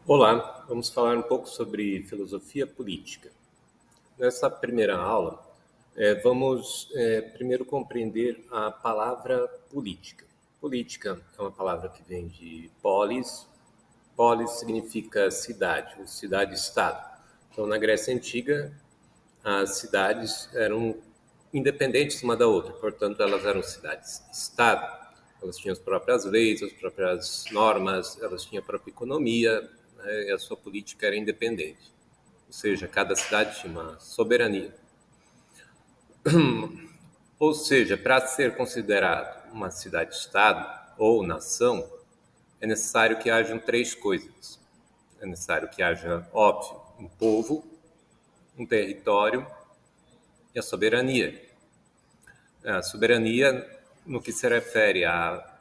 Olá, vamos falar um pouco sobre filosofia política. Nessa primeira aula, vamos primeiro compreender a palavra política. Política é uma palavra que vem de polis. Polis significa cidade, ou cidade-estado. Então, na Grécia Antiga, as cidades eram independentes uma da outra, portanto, elas eram cidades-estado. Elas tinham as próprias leis, as próprias normas, elas tinham a própria economia, né, e a sua política era independente. Ou seja, cada cidade tinha uma soberania. Ou seja, para ser considerado uma cidade-estado ou nação, é necessário que hajam três coisas. É necessário que haja, óbvio, um povo, um território e a soberania. A soberania no que se refere a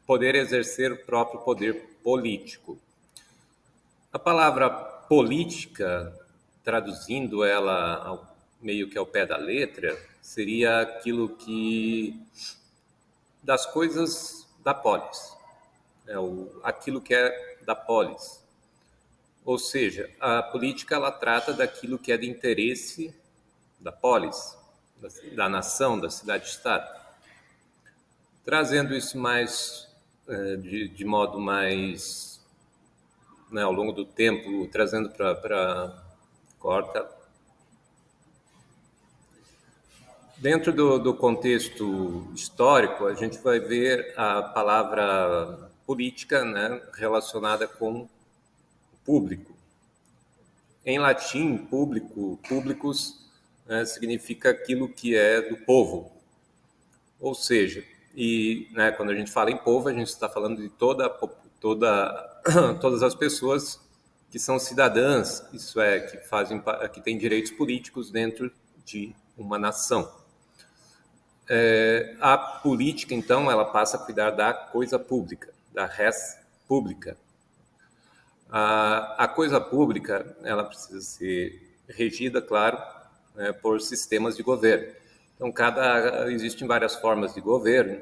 poder exercer o próprio poder político. A palavra política, traduzindo ela meio que ao pé da letra, seria aquilo que das coisas da polis, aquilo que é da polis. Ou seja, a política ela trata daquilo que é de interesse da polis, da nação, da cidade-estado. Trazendo isso mais de modo mais, né, ao longo do tempo, trazendo para corta. Dentro do contexto histórico, a gente vai ver a palavra política, né, relacionada com o público. Em latim, público, publicus, né, significa aquilo que é do povo. Ou seja, né, quando a gente fala em povo, a gente está falando de todas as pessoas que são cidadãs, isso é, que têm direitos políticos dentro de uma nação. A política, então, ela passa a cuidar da coisa pública, da res pública. A coisa pública, ela precisa ser regida, claro, né, por sistemas de governo. Então, existem várias formas de governo.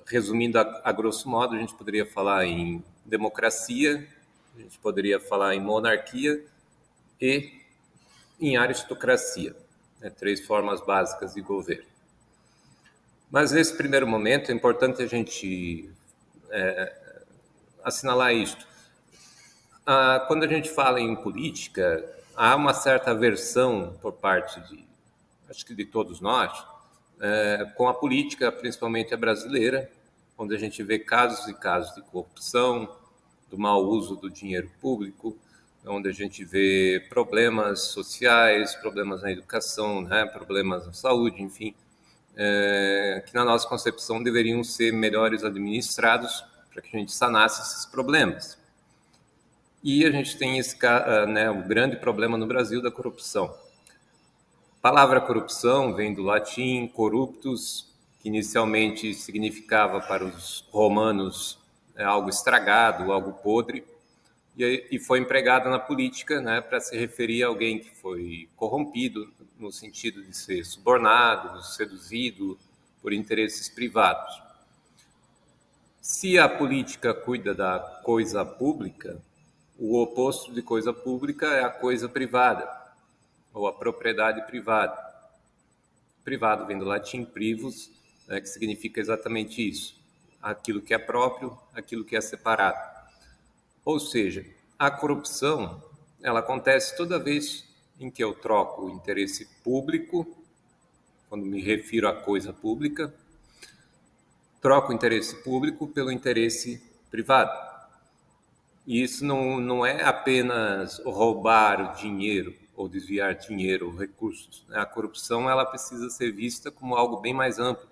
Resumindo a grosso modo, a gente poderia falar em democracia, a gente poderia falar em monarquia e em aristocracia, né, três formas básicas de governo. Mas nesse primeiro momento é importante a gente assinalar isto. Quando a gente fala em política, há uma certa aversão por parte acho que de todos nós, com a política, principalmente a brasileira, onde a gente vê casos e casos de corrupção, do mau uso do dinheiro público, onde a gente vê problemas sociais, problemas na educação, né, problemas na saúde, enfim, que na nossa concepção deveriam ser melhores administrados para que a gente sanasse esses problemas. E a gente tem o grande problema no Brasil da corrupção. A palavra corrupção vem do latim corruptus, que inicialmente significava para os romanos algo estragado, algo podre, e foi empregada na política, né, para se referir a alguém que foi corrompido, no sentido de ser subornado, seduzido por interesses privados. Se a política cuida da coisa pública, o oposto de coisa pública é a coisa privada, ou a propriedade privada. Privado vem do latim privus, né, que significa exatamente isso, aquilo que é próprio, aquilo que é separado. Ou seja, a corrupção ela acontece toda vez em que eu troco o interesse público, quando me refiro à coisa pública, troco o interesse público pelo interesse privado. E isso não é apenas roubar o dinheiro ou desviar dinheiro ou recursos. A corrupção ela precisa ser vista como algo bem mais amplo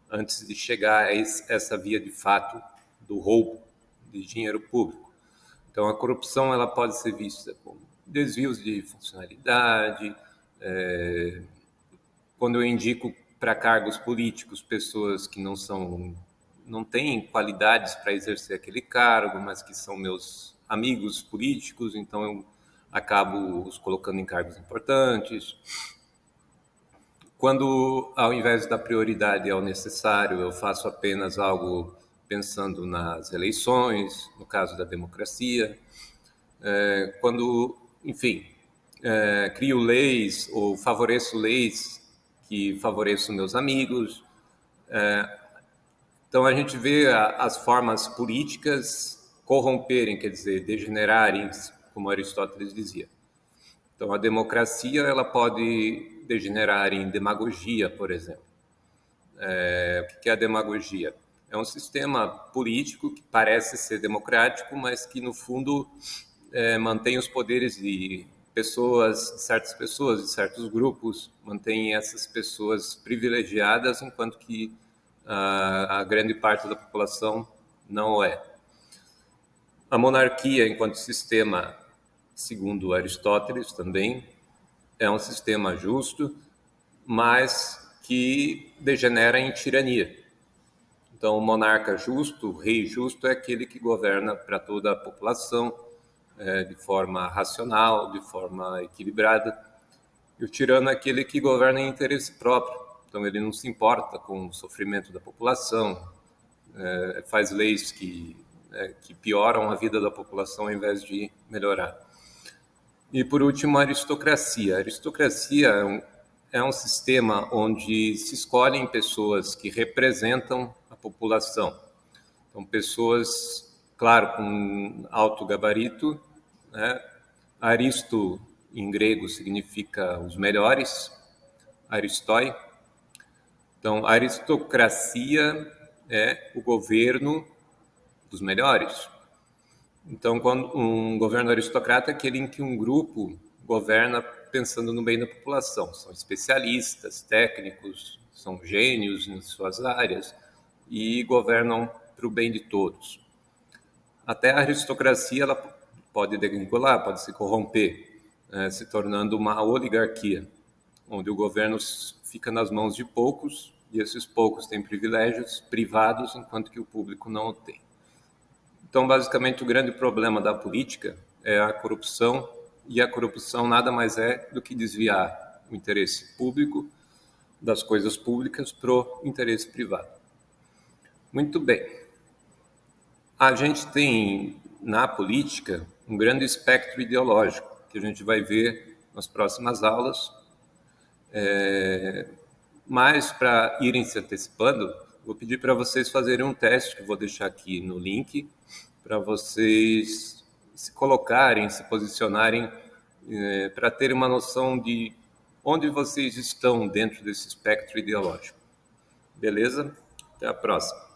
antes de chegar a essa via de fato do roubo de dinheiro público. Então, a corrupção ela pode ser vista como desvios de funcionalidade, quando eu indico para cargos políticos pessoas que não têm qualidades para exercer aquele cargo, mas que são meus amigos políticos, então eu acabo os colocando em cargos importantes. Quando, ao invés da prioridade ao necessário, eu faço apenas algo pensando nas eleições, no caso da democracia. quando, enfim, crio leis ou favoreço leis que favoreçam meus amigos. Então, a gente vê as formas políticas corromperem, quer dizer, degenerarem, como Aristóteles dizia. Então, a democracia ela pode degenerar em demagogia, por exemplo. O que é a demagogia? É um sistema político que parece ser democrático, mas que, no fundo, mantém os poderes de certas pessoas, de certos grupos, mantém essas pessoas privilegiadas, enquanto que a grande parte da população não é. A monarquia, enquanto sistema, segundo Aristóteles também, é um sistema justo, mas que degenera em tirania. Então, o monarca justo, o rei justo, é aquele que governa para toda a população de forma racional, de forma equilibrada. E o tirano é aquele que governa em interesse próprio. Então, ele não se importa com o sofrimento da população, faz leis que pioram a vida da população ao invés de melhorar. E, por último, a aristocracia. A aristocracia é um sistema onde se escolhem pessoas que representam a população. Então, pessoas, claro, com alto gabarito, né? Aristo, em grego, significa os melhores, aristói. Então, a aristocracia é o governo dos melhores. Então, quando um governo aristocrata é aquele em que um grupo governa pensando no bem da população. São especialistas, técnicos, são gênios em suas áreas e governam para o bem de todos. Até a aristocracia ela pode degringolar, pode se corromper, se tornando uma oligarquia, onde o governo fica nas mãos de poucos e esses poucos têm privilégios privados, enquanto que o público não o tem. Então, basicamente, o grande problema da política é a corrupção, e a corrupção nada mais é do que desviar o interesse público das coisas públicas para o interesse privado. Muito bem. A gente tem, na política, um grande espectro ideológico, que a gente vai ver nas próximas aulas. Mas, para irem se antecipando, vou pedir para vocês fazerem um teste, que eu vou deixar aqui no link, para vocês se colocarem, se posicionarem, para terem uma noção de onde vocês estão dentro desse espectro ideológico. Beleza? Até a próxima.